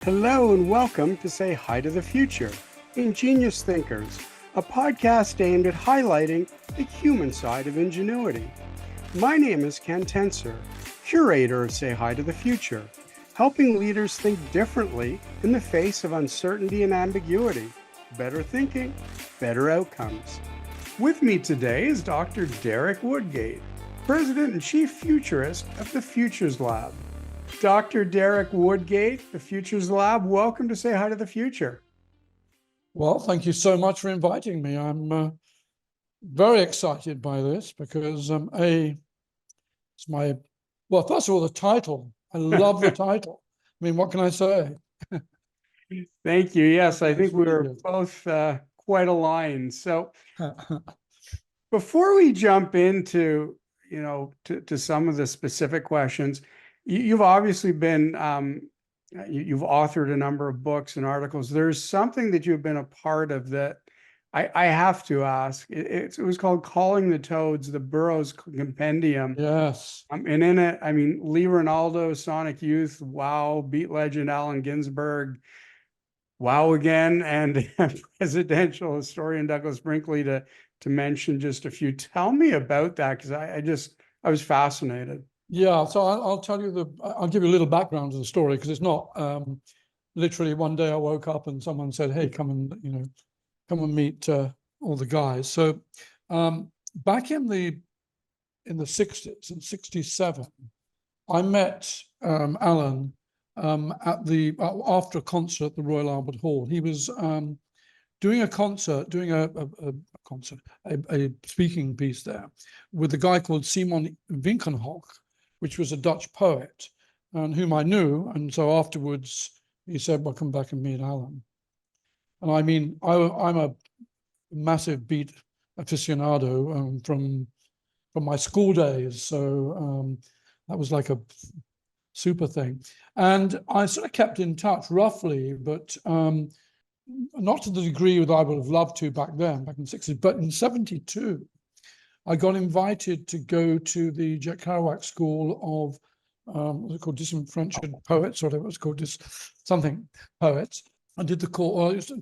Hello and welcome to Say Hi to the Future, Ingenious Thinkers, a podcast aimed at highlighting the human side of ingenuity. My name is Ken Tencer, curator of Say Hi to the Future, helping leaders think differently in the face of uncertainty and ambiguity. Better thinking, better outcomes. With me today is Dr. Derek Woodgate, President and Chief Futurist of the Futures Lab. Dr. Derek Woodgate, the Futures Lab, welcome to Say Hi to the Future. Well, thank you so much for inviting me. I'm very excited by this because it's my, well, first of all, the title. I love the title. I mean, what can I say? Thank you. Yes, I think we were both quite aligned. So before we jump into, to some of the specific questions, you've obviously been, you've authored a number of books and articles. There's something that you've been a part of that I have to ask. It was called Calling the Toads, the Burroughs Compendium. Yes. And in it, I mean, Lee Ronaldo, Sonic Youth, wow, Beat legend Allen Ginsberg, wow again, and presidential historian Douglas Brinkley to mention just a few. Tell me about that, because I was fascinated. Yeah, so I'll tell you I'll give you a little background to the story, because it's not literally one day I woke up and someone said, "Hey, come and meet all the guys." So back in the 60s, in 67, I met Alan after a concert at the Royal Albert Hall. He was doing a concert, a speaking piece there with a guy called Simon Winkenhock, which was a Dutch poet, and whom I knew. And so afterwards he said, "Well, come back and meet Alan." And I mean, I'm a massive Beat aficionado from my school days. So that was like a super thing. And I sort of kept in touch roughly, but not to the degree that I would have loved to back then, back in the 60s. But in 72, I got invited to go to the Jack Kerouac School of, what was it called, Disenfranchised Poets, or whatever it was called, something poets. I did the course, I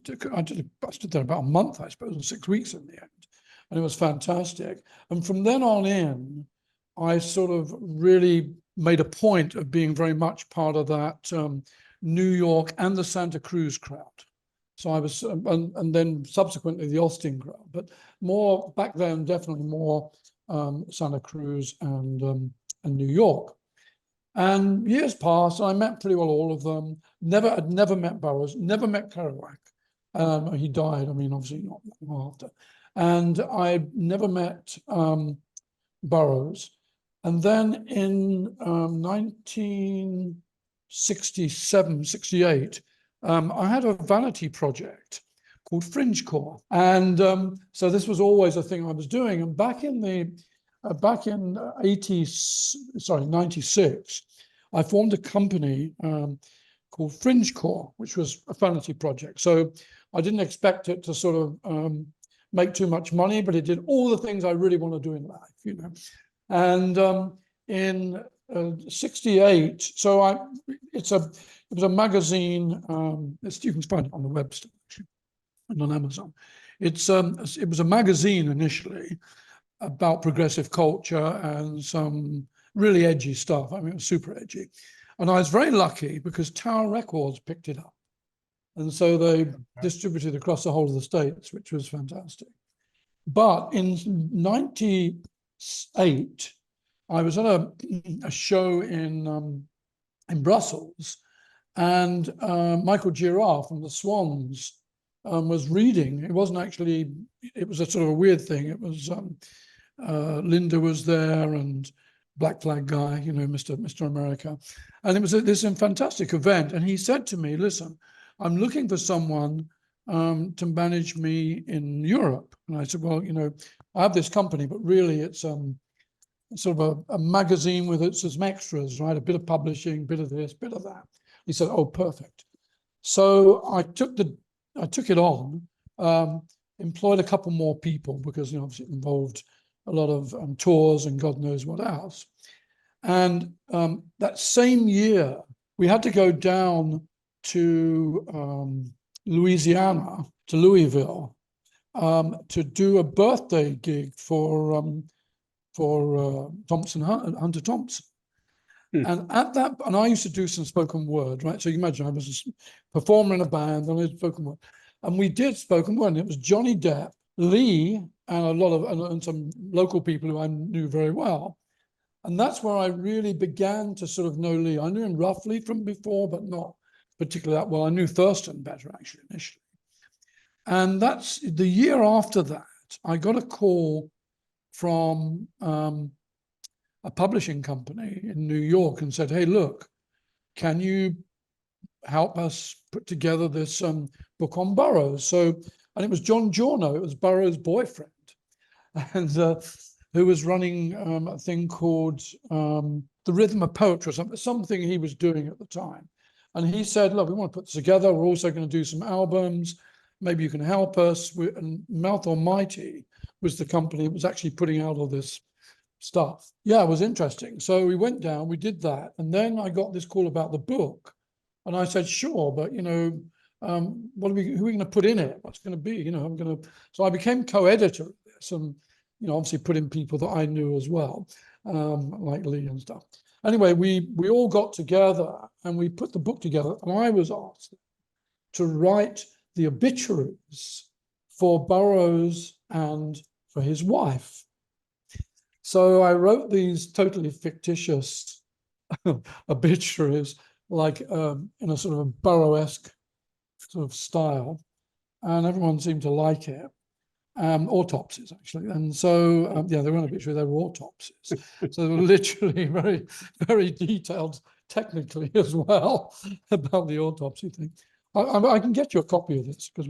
stood there about a month, I suppose, and 6 weeks in the end. And it was fantastic. And from then on in, I sort of really made a point of being very much part of that New York and the Santa Cruz crowd. So I was, and then subsequently the Austin crowd, but more back then, definitely more Santa Cruz and New York. And years passed, and I met pretty well all of them. I'd never met Burroughs, never met Kerouac. He died, I mean, obviously not long after. And I never met Burroughs. And then in 1967, 68, I had a vanity project called Fringe Core. And so this was always a thing I was doing. And back in 96, I formed a company called Fringe Core, which was a vanity project. So I didn't expect it to sort of make too much money, but it did all the things I really want to do in life, And in 68, so it was a magazine. You can find it on the web still, actually, and on Amazon. It was a magazine initially about progressive culture and some really edgy stuff. I mean, it was super edgy. And I was very lucky because Tower Records picked it up. And so they distributed across the whole of the States, which was fantastic. But in 98, I was at a show in Brussels, and Michael Girard from the Swans was reading. It wasn't actually, it was a sort of a weird thing. It was Linda was there and Black Flag guy, Mr. America. And it was this fantastic event. And he said to me, "Listen, I'm looking for someone to manage me in Europe." And I said, "Well, I have this company, but really it's sort of a magazine with some extras, right? A bit of publishing, bit of this, bit of that." He said, "Oh, perfect." So I took it on, employed a couple more people because obviously it involved a lot of tours and God knows what else. And that same year, we had to go down to Louisiana, to Louisville, to do a birthday gig for Hunter Thompson. And at that, and I used to do some spoken word, right? So you imagine I was a performer in a band and I did spoken word. And we did spoken word, and it was Johnny Depp, Lee, and a lot of, and some local people who I knew very well. And that's where I really began to sort of know Lee. I knew him roughly from before, but not particularly that well. I knew Thurston better, actually, initially. And that's the year after that, I got a call from a publishing company in New York and said, hey, look, can you help us put together this book on Burroughs? So, and it was John Giorno, it was Burroughs' boyfriend, and who was running a thing called The Rhythm of Poetry, or something he was doing at the time. And he said, look, we want to put this together. We're also going to do some albums. Maybe you can help us. And Mouth Almighty was the company that was actually putting out all this stuff. Yeah, it was interesting. So we went down, we did that. And then I got this call about the book. And I said, sure, but, you know, who are we going to put in it? What's going to be? You know, so I became co-editor of this, and, you know, obviously put in people that I knew as well, like Lee and stuff. Anyway, we all got together and we put the book together, and I was asked to write the obituaries for Burroughs and for his wife. So I wrote these totally fictitious obituaries, like in a sort of a Burrow-esque sort of style, and everyone seemed to like it. Autopsies, actually. And so, yeah, they weren't obituaries, they were autopsies. So they were literally very, very detailed technically as well about the autopsy thing. I can get you a copy of this because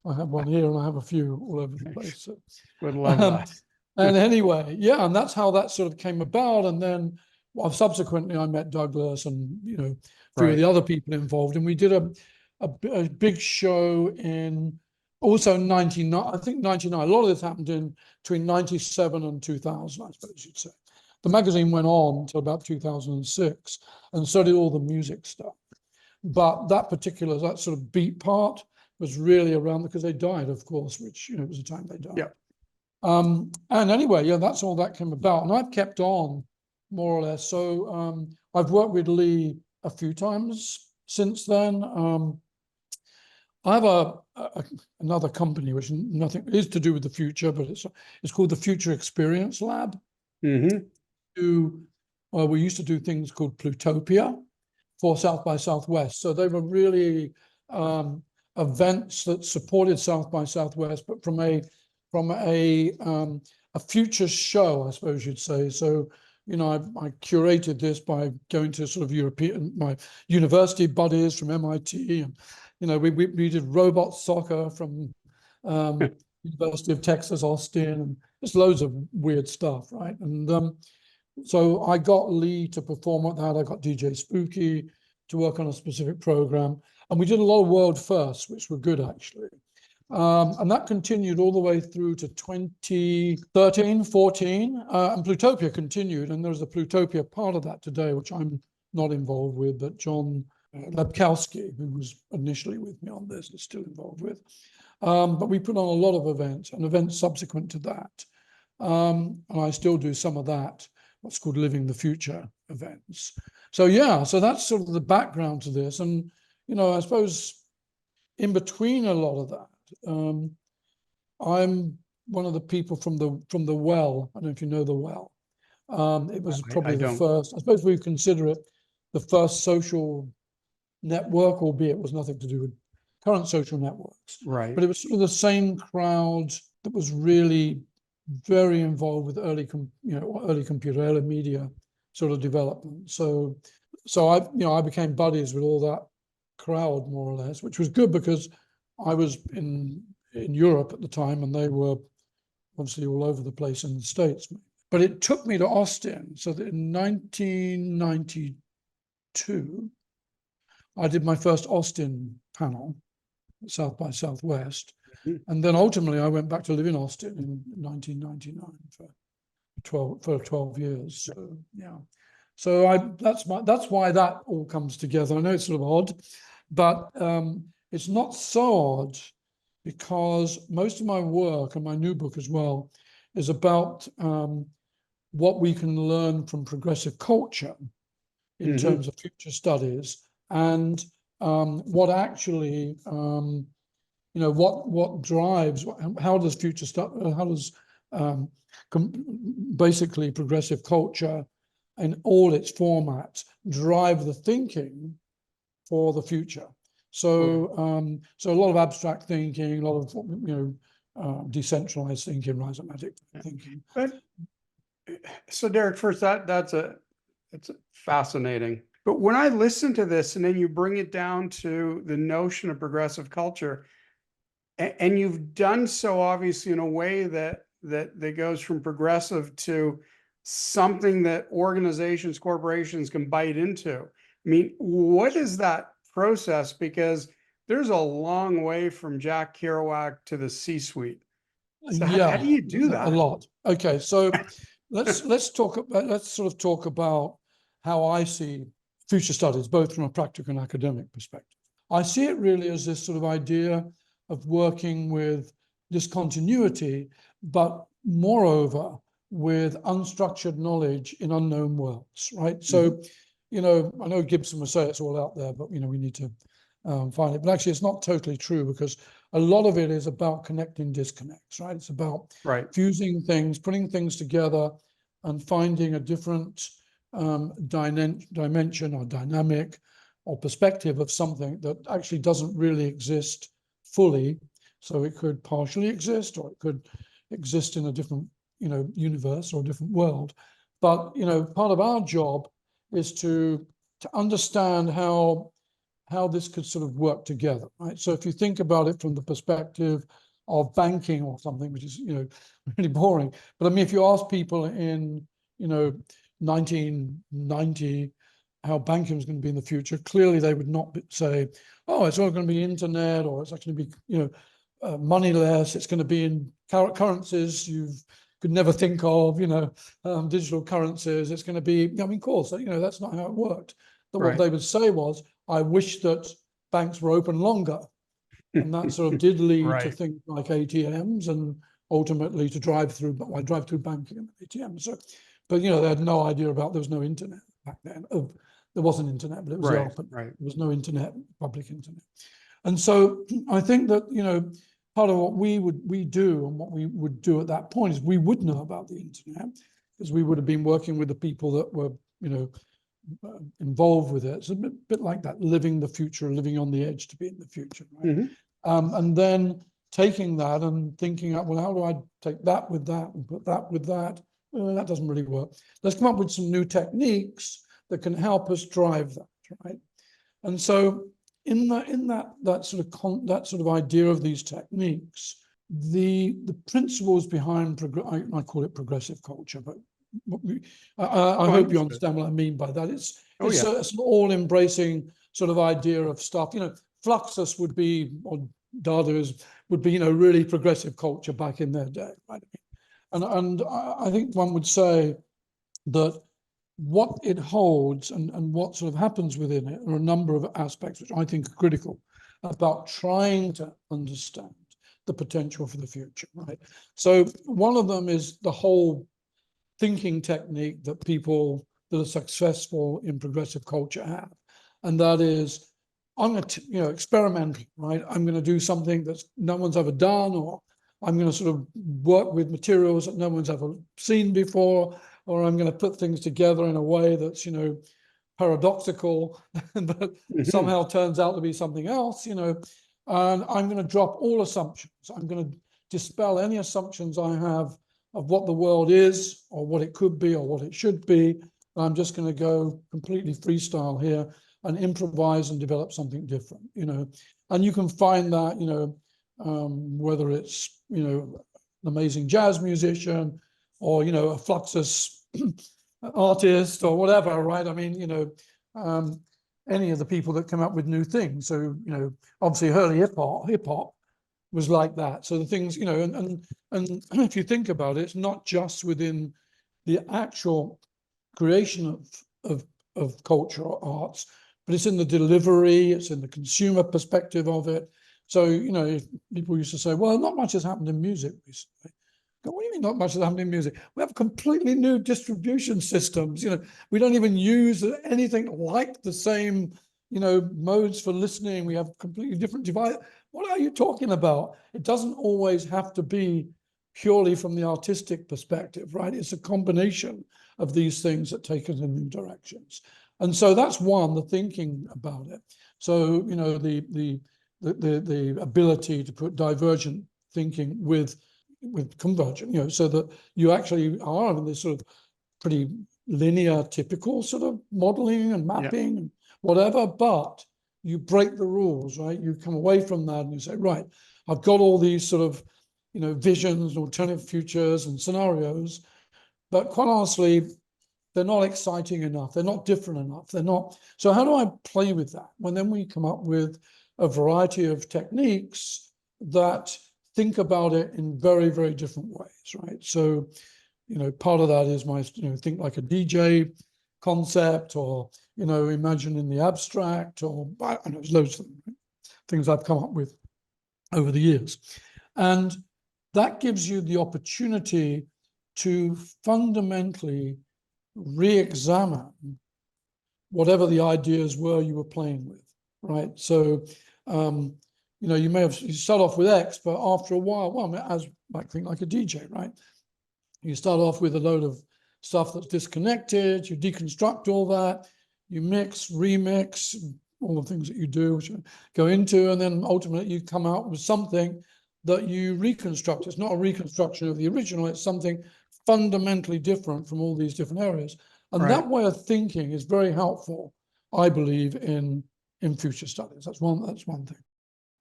I have one here and I have a few all over the place. So. Would love that. And anyway, yeah, and that's how that sort of came about. And then subsequently I met Douglas and, you know, a few of the other people involved. And we did a big show in also 99, I think 99. A lot of this happened in between 97 and 2000, I suppose you'd say. The magazine went on until about 2006, and so did all the music stuff. But that sort of beat part was really around because they died, of course, which, you know, it was the time they died. Yeah. And anyway, yeah, that's all that came about. And I've kept on more or less. So I've worked with Lee a few times since then. I have another company which nothing is to do with the future, but it's called the Future Experience Lab. We used to do things called Plutopia for South by Southwest. So they were really events that supported South by Southwest, but from a future show, I suppose you'd say. So, you know, I curated this by going to sort of my university buddies from MIT, and, you know, we did robot soccer from University of Texas, Austin, and just loads of weird stuff, right? And so I got Lee to perform at that. I got DJ Spooky to work on a specific program, and we did a lot of world firsts, which were good actually. And that continued all the way through to 2013, 14, and Plutopia continued. And there's a Plutopia part of that today, which I'm not involved with, but John Lebkowski, who was initially with me on this, is still involved with. But we put on a lot of events and events subsequent to that. And I still do some of that, what's called Living the Future events. So yeah, so that's sort of the background to this. And, you know, I suppose in between a lot of that, I'm one of the people from the Well. I don't know if you know the Well. It was probably the first, I suppose we consider it the first social network, albeit it was nothing to do with current social networks. Right. But it was sort of the same crowd that was really very involved with early computer, early media sort of development. So I became buddies with all that crowd more or less, which was good because I was in Europe at the time and they were obviously all over the place in the States. But it took me to Austin. So that in 1992, I did my first Austin panel, South by Southwest. And then ultimately I went back to live in Austin in 1999 for 12 years. So yeah. So that's why that all comes together. I know it's sort of odd, but it's not so odd because most of my work and my new book as well is about what we can learn from progressive culture in terms of future studies, and what actually what drives, how does basically progressive culture in all its formats drive the thinking for the future. So so a lot of abstract thinking, a lot of decentralized thinking, rhizomatic thinking. But so Derek, first that's fascinating. But when I listen to this and then you bring it down to the notion of progressive culture, and you've done so obviously in a way that goes from progressive to something that organizations, corporations can bite into. I mean, what is that process? Because there's a long way from Jack Kerouac to the C-suite. So how do you do that? A lot. Okay, so let's talk about, let's sort of talk about how I see future studies, both from a practical and academic perspective. I see it really as this sort of idea of working with discontinuity, but moreover with unstructured knowledge in unknown worlds, right? So, I know Gibson would say it's all out there, but we need to find it. But actually, it's not totally true, because a lot of it is about connecting disconnects, right? It's about fusing things, putting things together, and finding a different dimension or dynamic or perspective of something that actually doesn't really exist fully. So it could partially exist, or it could exist in a different, universe or a different world. But, part of our job is to understand how this could sort of work together, right? So if you think about it from the perspective of banking or something, which is, really boring. But I mean, if you ask people in, 1990, how banking was going to be in the future, clearly they would not say, oh, it's all going to be internet, or it's actually going to be, moneyless. It's going to be in currencies you could never think of, digital currencies. It's going to be, I mean, of course, that's not how it worked. But what they would say was, I wish that banks were open longer. And that sort of did lead to things like ATMs, and ultimately to drive-through banking and ATMs. So, but they had no idea about, there was no internet back then. There was an internet, but it was open. There was no internet, public internet. And so I think that, part of what we do and what we would do at that point is we would know about the internet, because we would have been working with the people that were, involved with it. It's a bit like that, living the future, living on the edge to be in the future, right? And then taking that and thinking, well, how do I take that with that and put that with that? Well, that doesn't really work. Let's come up with some new techniques that can help us drive that, right? And so in that sort of idea of these techniques, the principles behind, I call it progressive culture, but I hope you understand what I mean by that. It's an all-embracing sort of idea of stuff. Fluxus would be, or Dadaism would be, really progressive culture back in their day, right? And I think one would say that what it holds and what sort of happens within it are a number of aspects which I think are critical about trying to understand the potential for the future, right? So one of them is the whole thinking technique that people that are successful in progressive culture have. And that is, I'm going to, experiment, right? I'm going to do something that no one's ever done, or I'm going to sort of work with materials that no one's ever seen before, or I'm going to put things together in a way that's, paradoxical, but somehow turns out to be something else, and I'm going to drop all assumptions. I'm going to dispel any assumptions I have of what the world is, or what it could be, or what it should be. I'm just going to go completely freestyle here and improvise and develop something different, and you can find that, whether it's, an amazing jazz musician, or, a Fluxus artist or whatever, right? I mean, any of the people that come up with new things. So, obviously early hip hop was like that. So the things, and if you think about it, it's not just within the actual creation of of culture or arts, but it's in the delivery, it's in the consumer perspective of it. So, if people used to say, well, not much has happened in music recently. What do you mean not much has happened in music? We have completely new distribution systems. We don't even use anything like the same, modes for listening. We have completely different devices. What are you talking about? It doesn't always have to be purely from the artistic perspective, right? It's a combination of these things that take us in new directions. And so that's one, the thinking about it. So, the ability to put divergent thinking with convergent, so that you actually are in this sort of pretty linear, typical sort of modeling and mapping and whatever, but you break the rules, right? You come away from that and you say, right, I've got all these sort of, visions, alternative futures and scenarios, but quite honestly, they're not exciting enough. They're not different enough. They're not. So how do I play with that? When then we come up with a variety of techniques that think about it in very, very different ways, right? So, part of that is my, think like a DJ concept, or, imagine in the abstract, or I know there's loads of them, right? Things I've come up with over the years. And that gives you the opportunity to fundamentally re-examine whatever the ideas were you were playing with, right? So, you start off with X, but after a while, as I think like a DJ, right? You start off with a load of stuff that's disconnected, you deconstruct all that, you mix, remix, all the things that you do, which you go into, and then ultimately you come out with something that you reconstruct. It's not a reconstruction of the original, it's something fundamentally different from all these different areas. And that way of thinking is very helpful, I believe, in future studies. That's one thing.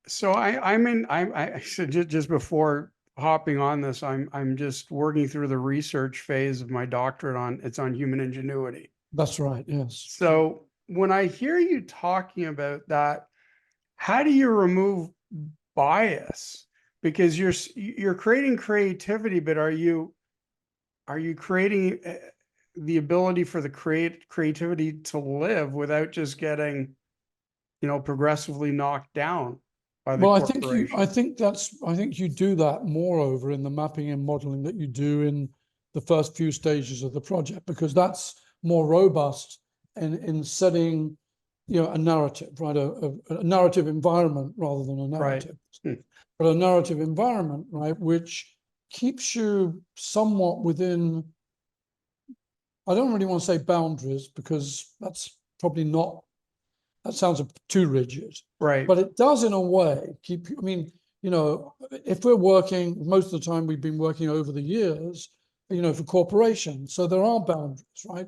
So I so just before hopping on this, I'm just working through the research phase of my doctorate on human ingenuity. That's right, yes. So when I hear you talking about that, how do you remove bias? Because you're creating creativity, but are you creating the ability for the creativity to live without just getting, progressively knocked down by the corporation? I think you do that moreover in the mapping and modeling that you do in the first few stages of the project, because that's more robust in setting, a narrative, right? A narrative environment rather than a narrative. Right. But a narrative environment, right, which keeps you somewhat within, I don't really want to say boundaries, because that's probably not, that sounds too rigid. Right. But it does, in a way, keep, if we're working, most of the time we've been working over the years, for corporations. So there are boundaries, right?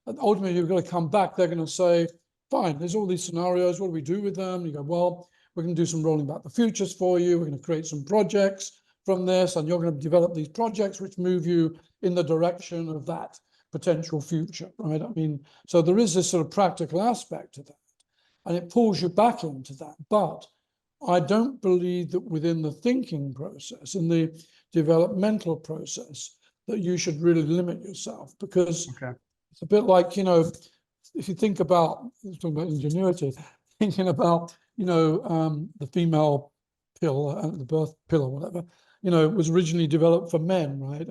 And ultimately, you've got to come back. They're going to say, fine, there's all these scenarios. What do we do with them? You go, well, we're going to do some rolling back the futures for you. We're going to create some projects from this, and you're going to develop these projects which move you in the direction of that potential future, right? So there is this sort of practical aspect to that, and it pulls you back into that. But I don't believe that within the thinking process, in the developmental process, that you should really limit yourself, because it's a bit like, if you think about, talking about ingenuity, thinking about, the female pill, the birth pill or whatever, was originally developed for men, right?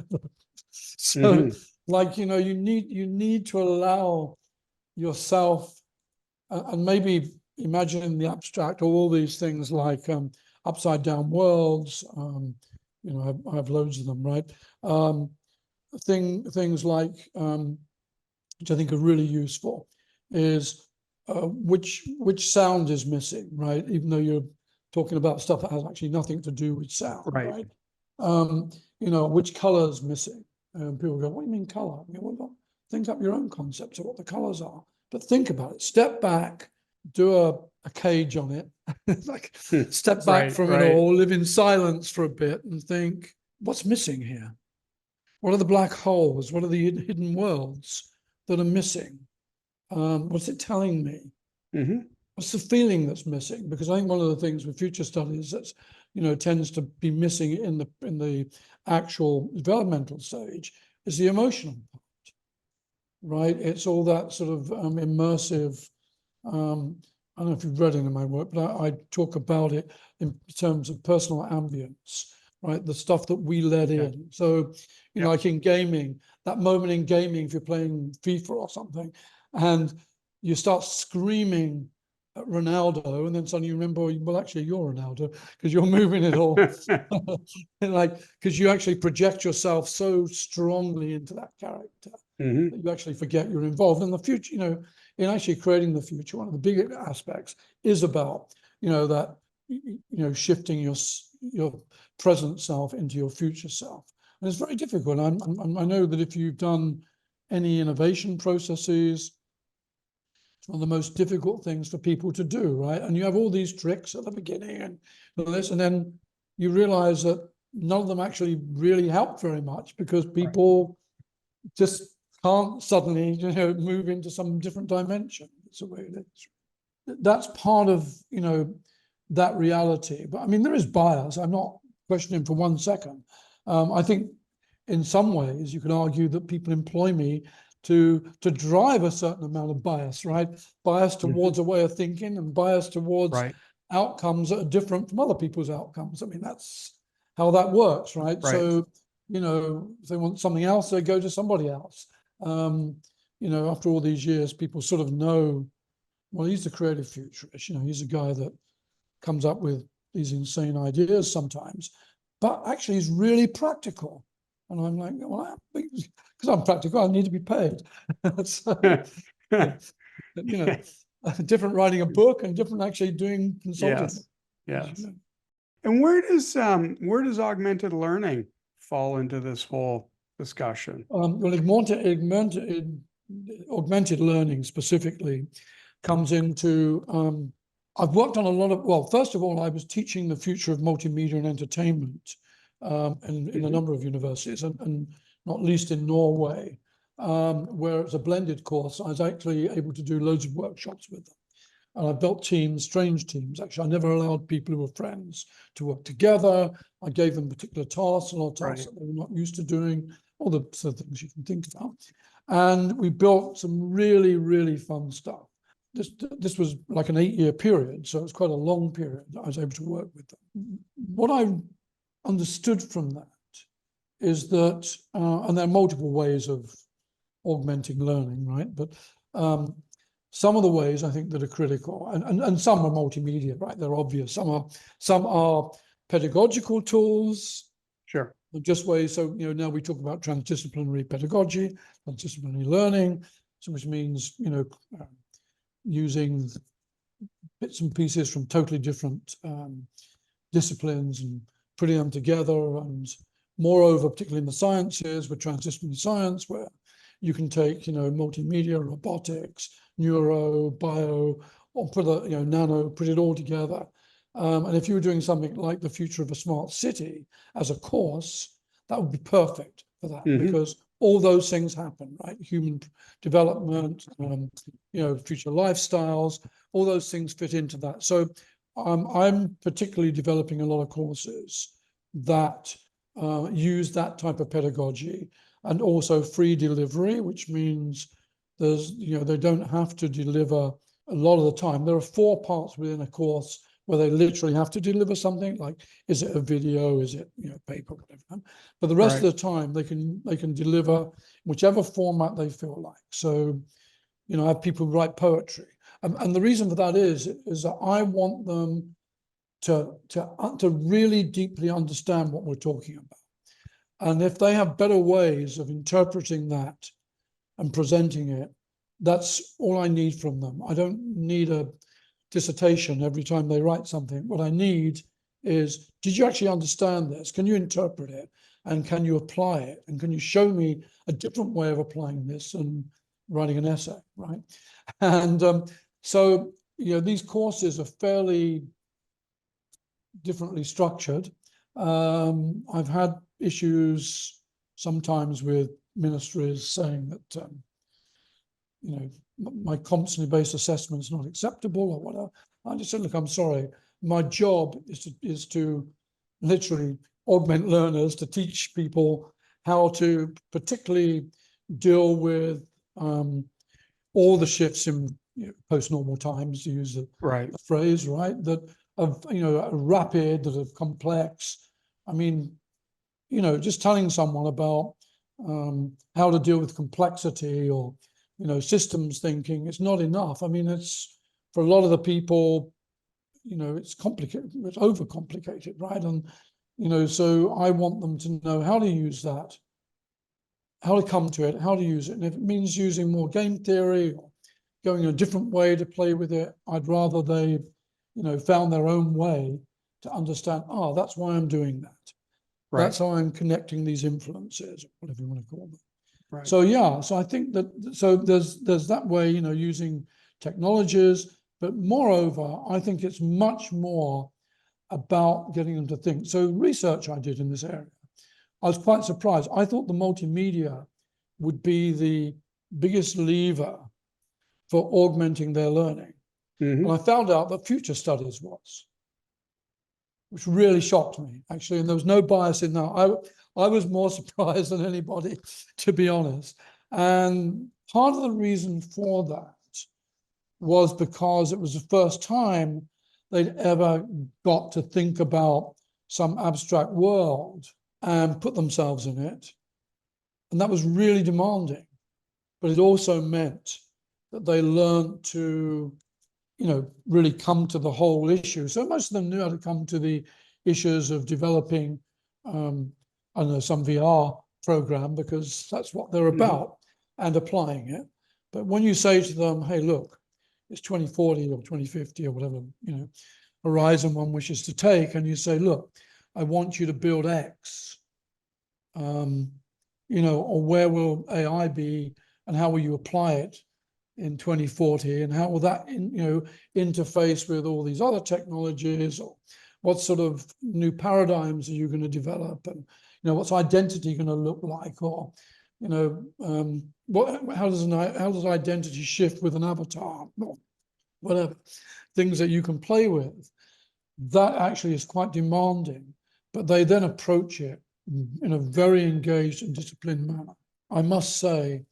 So, you need to allow yourself, and maybe imagine in the abstract all these things like upside down worlds. I have loads of them, right? Things like, which I think are really useful, is which sound is missing, right? Even though you're talking about stuff that has actually nothing to do with sound, right? Which color is missing? People go, what do you mean color? Well, think up your own concepts of what the colors are, but think about it. Step back, do a cage on it, like step back from it all, live in silence for a bit and think, what's missing here? What are the black holes? What are the hidden worlds that are missing? What's it telling me? What's the feeling that's missing? Because I think one of the things with future studies that's, tends to be missing in the actual developmental stage is the emotional part. right? It's all that sort of immersive. I don't know if you've read any of my work, but I talk about it in terms of personal ambience, right? The stuff that we let in. So, like in gaming, that moment in gaming, if you're playing FIFA or something, and you start screaming at Ronaldo, and then suddenly you remember, well, actually, you're Ronaldo because you're moving it all, because you actually project yourself so strongly into that character that you actually forget you're involved in the future. In actually creating the future, one of the big aspects is about, that, shifting your present self into your future self. And it's very difficult. I know that if you've done any innovation processes, it's one of the most difficult things for people to do, right? And you have all these tricks at the beginning and this, and then you realize that none of them actually really help very much because people just can't suddenly, move into some different dimension. It's the way it is. That's part of, that reality. But I mean, there is bias. I'm not questioning for 1 second. I think in some ways you can argue that people employ me to drive a certain amount of bias, right? Bias towards a way of thinking and bias towards outcomes that are different from other people's outcomes. I mean, that's how that works, right? So, if they want something else, they go to somebody else. After all these years, people sort of know, well, he's the creative futurist. He's a guy that comes up with these insane ideas sometimes, but actually he's really practical. And I'm like, well, because I'm practical, I need to be paid. So, different writing a book and different actually doing consulting. Yes. And where does augmented learning fall into this whole discussion? Well, augmented learning specifically comes into, I've worked on a lot of, well, first of all, I was teaching the future of multimedia and entertainment in a number of universities, and not least in Norway, where it's a blended course. I was actually able to do loads of workshops with them. And I built teams, strange teams. Actually, I never allowed people who were friends to work together. I gave them particular tasks, a lot of tasks that they were not used to doing, all the sort of things you can think about. And we built some really, really fun stuff. This was like an 8-year period, so it's quite a long period that I was able to work with them. What I understood from that is that, and there are multiple ways of augmenting learning, right? But some of the ways I think that are critical, and some are multimedia, right? They're obvious. Some are pedagogical tools. Sure. Just ways. So now we talk about transdisciplinary pedagogy, transdisciplinary learning, so which means using bits and pieces from totally different disciplines and putting them together. And moreover, particularly in the sciences, with transdisciplinary science, where you can take multimedia, robotics, neuro, bio, or put nano, put it all together. And if you were doing something like the future of a smart city as a course, that would be perfect for that, because all those things happen, right? Human development, future lifestyles, all those things fit into that. So I'm particularly developing a lot of courses that use that type of pedagogy, and also free delivery, which means they don't have to deliver a lot of the time. There are 4 parts within a course where they literally have to deliver something, like, is it a video, is it paper, whatever. But the rest of the time they can deliver whichever format they feel like. So I have people who write poetry, and the reason for that is that I want them to really deeply understand what we're talking about. And if they have better ways of interpreting that and presenting it, that's all I need from them. I don't need a dissertation every time they write something. What I need is, did you actually understand this? Can you interpret it? And can you apply it? And can you show me a different way of applying this and writing an essay, right? And so, these courses are fairly differently structured. I've had issues sometimes with ministries saying that, my competency-based assessment is not acceptable or whatever. I just said, look, I'm sorry. My job is to literally augment learners, to teach people how to particularly deal with all the shifts in post-normal times, to use the Right. phrase, right, that of, rapid, that are complex. I mean, just telling someone about how to deal with complexity or, systems thinking, it's not enough. I mean, it's, for a lot of the people, it's complicated, it's overcomplicated, right? And, so I want them to know how to use that, how to come to it, how to use it. And if it means using more game theory or going a different way to play with it, I'd rather they, found their own way to understand, that's why I'm doing that. Right. That's how I'm connecting these influences, whatever you want to call them. Right. So yeah, so I think that, so there's that way, using technologies, but moreover, I think it's much more about getting them to think. So research I did in this area, I was quite surprised. I thought the multimedia would be the biggest lever for augmenting their learning. And I found out that future studies was, which really shocked me, actually. And there was no bias in that. I was more surprised than anybody, to be honest. And part of the reason for that was because it was the first time they'd ever got to think about some abstract world and put themselves in it. And that was really demanding. But it also meant that they learned to, really come to the whole issue. So most of them knew how to come to the issues of developing, I don't know, some VR program, because that's what they're about, and applying it. But when you say to them, hey, look, it's 2040 or 2050 or whatever, horizon one wishes to take, and you say, look, I want you to build X, or where will AI be and how will you apply it in 2040, and how will that interface with all these other technologies, or what sort of new paradigms are you going to develop, and what's identity going to look like, or how does identity shift with an avatar, or whatever, things that you can play with. That actually is quite demanding, but they then approach it in a very engaged and disciplined manner. I must say,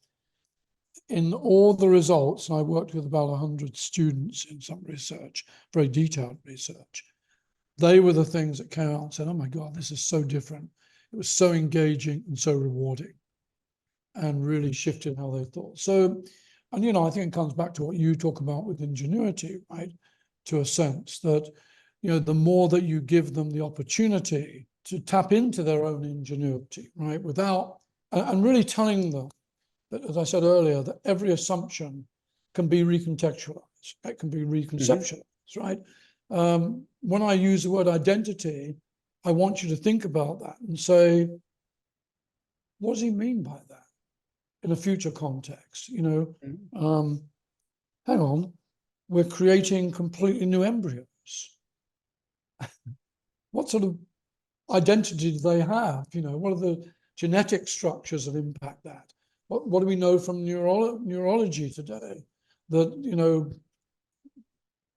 in all the results, and I worked with about 100 students in some research, very detailed research, they were the things that came out and said, oh my God, this is so different. It was so engaging and so rewarding, and really shifted how they thought. So, and I think it comes back to what you talk about with ingenuity, right? To a sense that, the more that you give them the opportunity to tap into their own ingenuity, right? And really telling them that, as I said earlier, that every assumption can be recontextualized, it can be reconceptualized, right? When I use the word identity, I want you to think about that and say, what does he mean by that in a future context? Hang on, we're creating completely new embryos. What sort of identity do they have? What are the genetic structures that impact that? What do we know from neurology today that,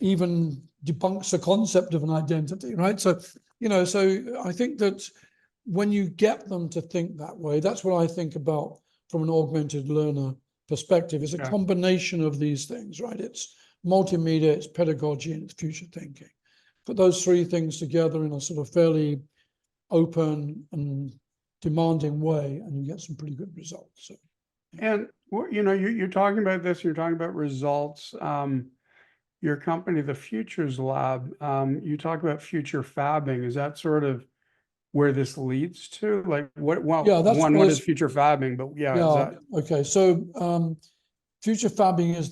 even debunks the concept of an identity, right? So, so I think that when you get them to think that way, that's what I think about from an augmented learner perspective, is a combination of these things, right? It's multimedia, it's pedagogy, and it's future thinking. Put those three things together in a sort of fairly open and demanding way, and you get some pretty good results. So, and you're talking about this, you're talking about results. Your company, the Futures Lab, you talk about future fabbing. Is that sort of where this leads to? Like what is future fabbing? But okay. So future fabbing is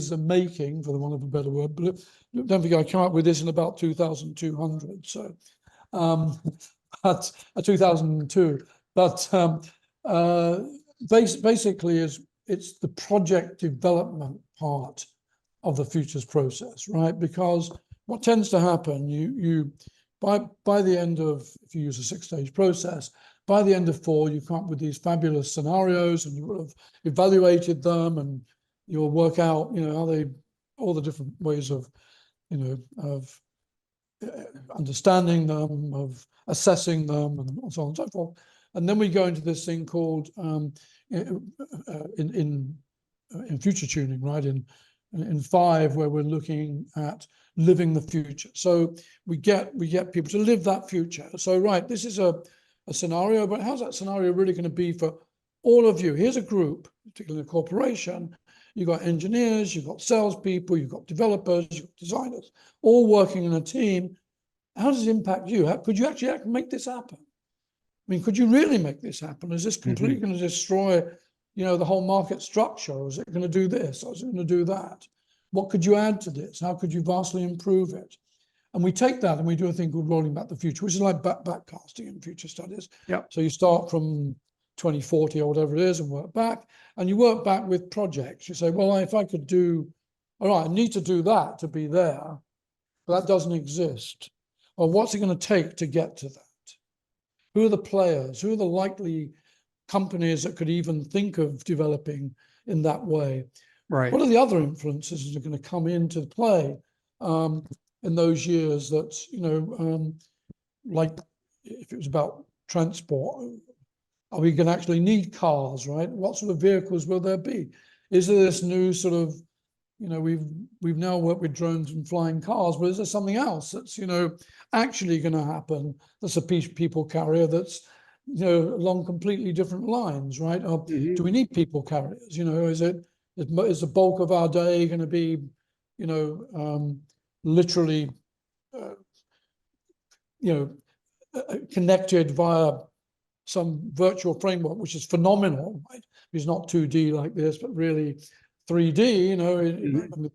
the making, for the want of a better word. But don't forget, I came up with this in about 2200. So, but 2002. But basically, it's the project development part of the futures process, right? Because what tends to happen, you by the end of, if you use a 6-stage process, by the end of 4, you come up with these fabulous scenarios, and you will have evaluated them, and you'll work out, how all the different ways of, of understanding them, of assessing them, and so on and so forth. And then we go into this thing called in future tuning, right? In 5, where we're looking at living the future. So we get people to live that future. So right, this is a scenario, but how's that scenario really going to be for all of you? Here's a group, particularly a corporation. You've got engineers, you've got salespeople, you've got developers, you've got designers, all working in a team. How does it impact you? Could you actually make this happen? I mean, could you really make this happen? Is this completely going to destroy, the whole market structure? Or is it going to do this? Or is it going to do that? What could you add to this? How could you vastly improve it? And we take that and we do a thing called rolling back the future, which is like backcasting in future studies. Yep. So you start from 2040 or whatever it is and work back. And you work back with projects. You say, well, if I could do, all right, I need to do that to be there, but that doesn't exist. Or what's it going to take to get to that? Who are the players? Who are the likely companies that could even think of developing in that way? Right. What are the other influences that are going to come into play in those years that, like if it was about transport, are we going to actually need cars, right? What sort of vehicles will there be? Is there this new sort of, we've now worked with drones and flying cars, but is there something else that's, actually going to happen? That's a people carrier that's, along completely different lines, right? Or do we need people carriers? Is the bulk of our day going to be, literally, connected via some virtual framework, which is phenomenal, right? It's not 2D like this, but really 3D,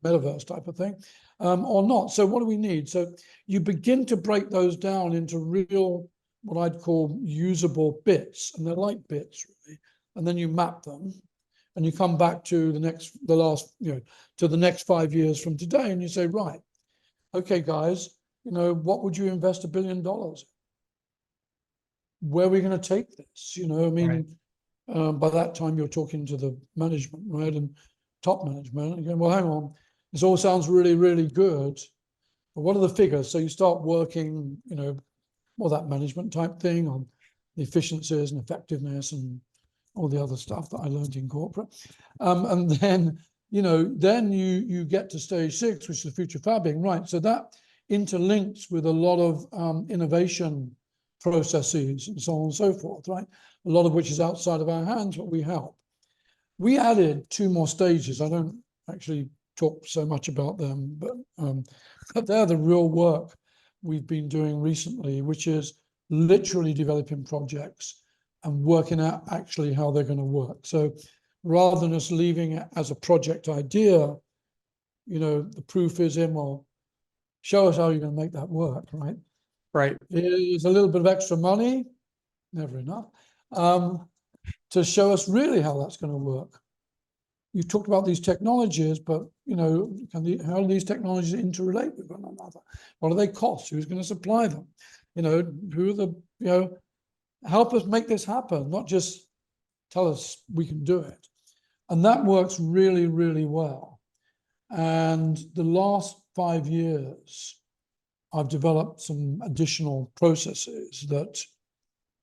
metaverse type of thing, or not. So what do we need? So you begin to break those down into real, what I'd call usable bits, and they're like bits really. And then you map them, and you come back to the next 5 years from today, and you say, right, okay, guys, what would you invest $1 billion in? Where are we going to take this? By that time you're talking to the management, right? And top management, and going, well, hang on, this all sounds really, really good, but what are the figures? So you start working, more that management type thing on the efficiencies and effectiveness and all the other stuff that I learned in corporate. And then, then you get to stage 6, which is the future fabbing, right? So that interlinks with a lot of innovation processes and so on and so forth, right? A lot of which is outside of our hands, but we help. We added 2 more stages. I don't actually talk so much about them, but they're the real work we've been doing recently, which is literally developing projects and working out actually how they're going to work. So rather than us leaving it as a project idea, the proof is in, well, show us how you're going to make that work, right? Right. It's a little bit of extra money, never enough, to show us really how that's going to work. You talked about these technologies, but how do these technologies interrelate with one another? What do they cost? Who's going to supply them? Who are the help us make this happen, not just tell us we can do it. And that works really, really well. And the last 5 years, I've developed some additional processes that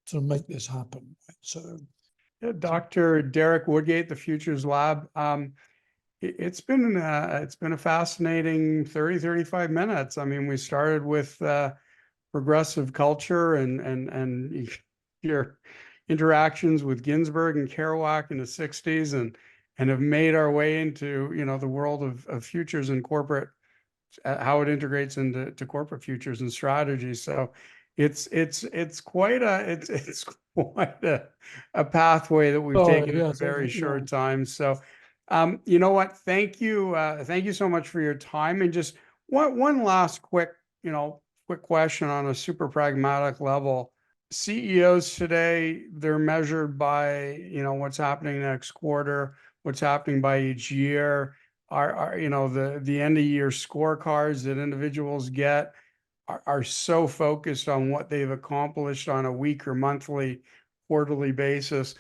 to make this happen. Right? So, yeah, Dr. Derek Woodgate, the Futures Lab. It's been a fascinating 35 minutes. I mean, we started with progressive culture and your interactions with Ginsburg and Kerouac in the 60s, and have made our way into the world of futures and corporate, how it integrates into corporate futures and strategies. So it's quite a pathway that we've taken in a very short time. So you know what? Thank you so much for your time. And just one last quick question on a super pragmatic level. CEOs today, they're measured by what's happening next quarter, what's happening by each year. Are the end of year scorecards that individuals get are so focused on what they've accomplished on a week or monthly, quarterly basis.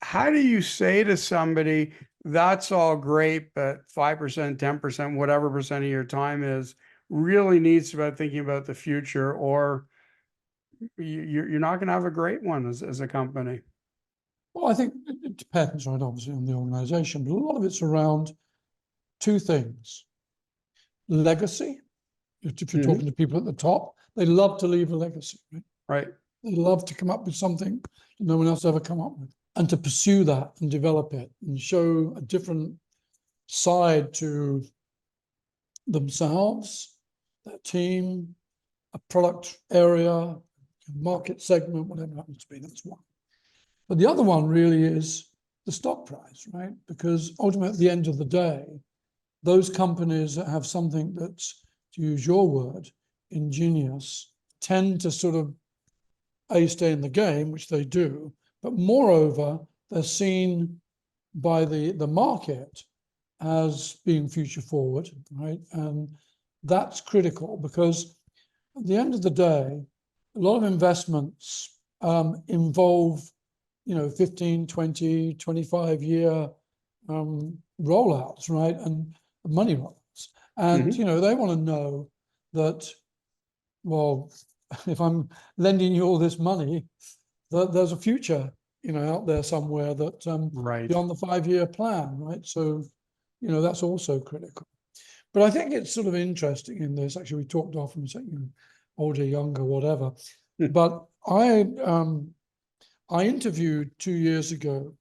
How do you say to somebody, that's all great, but 5%, 10%, whatever percent of your time is really needs to be thinking about the future, or you're not going to have a great one as a company. Well, I think it depends, right, obviously, on the organization, but a lot of it's around two things. Legacy. If you're talking to people at the top, they love to leave a legacy, right? Right. They love to come up with something no one else ever come up with, and to pursue that and develop it and show a different side to themselves, their team, a product area, a market segment, whatever it happens to be. That's one. But the other one really is the stock price, right? Because ultimately, at the end of the day, those companies that have something that's, to use your word, ingenious, tend to sort of stay in the game, which they do, but moreover, they're seen by the market as being future forward, right? And that's critical because at the end of the day, a lot of investments involve, 15, 20, 25-year rollouts, right? And money rollouts. And, they want to know that, well, if I'm lending you all this money, that there's a future, out there somewhere that Right. beyond the 5-year plan, right? So, that's also critical. But I think it's sort of interesting in this. Actually, we talked often saying older, younger, whatever. But I interviewed 2 years ago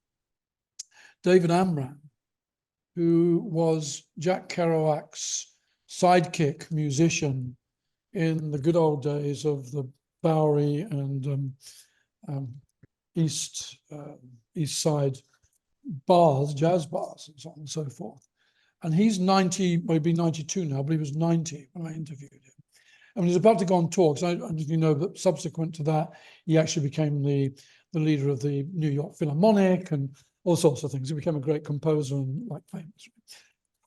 David Amram, who was Jack Kerouac's sidekick musician in the good old days of the Bowery and East Side bars, jazz bars, and so on and so forth. And he's 90, maybe 92 now, but he was 90 when I interviewed him. And he's about to go on tour, because I don't know that subsequent to that, he actually became the leader of the New York Philharmonic and all sorts of things. He became a great composer and famous.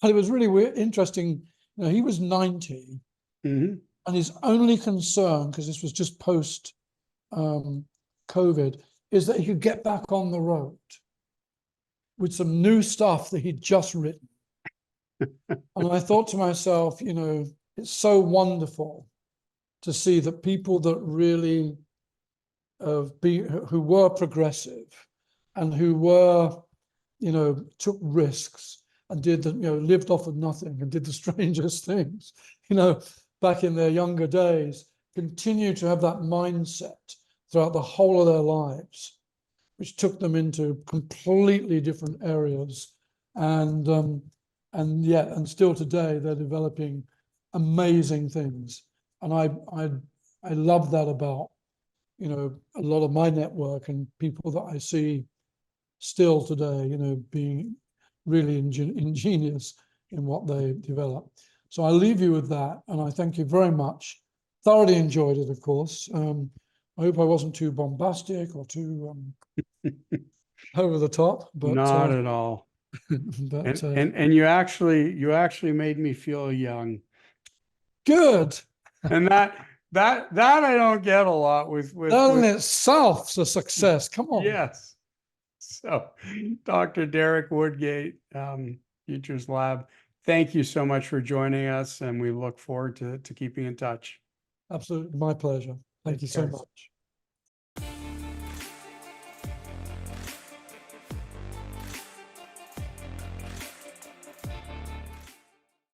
And it was really interesting. He was 90, and his only concern, because this was just post COVID, is that he could get back on the road with some new stuff that he'd just written. And I thought to myself, it's so wonderful to see that people that really who were progressive and who were, took risks and did lived off of nothing and did the strangest things, back in their younger days, continue to have that mindset throughout the whole of their lives, which took them into completely different areas. And still today, they're developing amazing things. And I love that about, a lot of my network and people that I see still today, being really ingenious in what they develop. So I leave you with that, and I thank you very much. Thoroughly enjoyed it, of course. I hope I wasn't too bombastic or too over the top, but not at all. But and you actually made me feel young. Good. And that I don't get a lot with that in itself's a success. Come on. Yes. So, Dr. Derek Woodgate, Futures Lab, thank you so much for joining us, and we look forward to keeping in touch. Absolutely, my pleasure. Thank you so much.